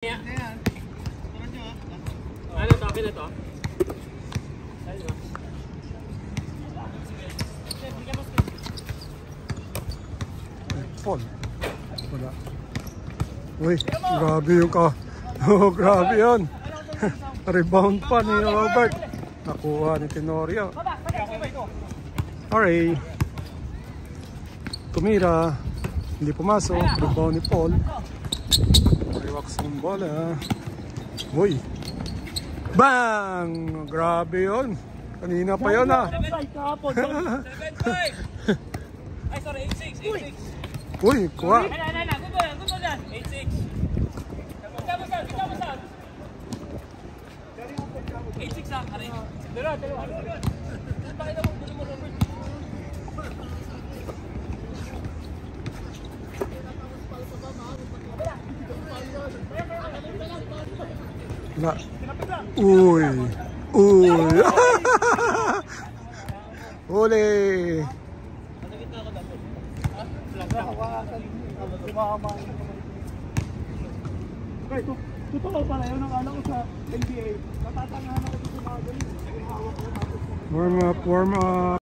Ano to? Akin na to? Paul. Wala. Uy, grabe yung ka. Oh, grabe yun. Rebound pa ni Robert. Nakuha ni Tenorio. Alright. Tumira. Hindi pumasok. Rebound ni Paul. Relax ng bola. Uy. Bang! Grabe yun. Kanina pa yun ah. 7-5! Ay, sorry, 8-6. Uy, kuha. Good mo dyan. 8-6. Ikaw 8-6 ah. Aray. Dala. Pakita mo, gulo mo, Robert. Na. Uy. Uli. Okay, totoo pala yun ang alam ko sa NBA. Natatangahan ako sa mga galing. Warm up.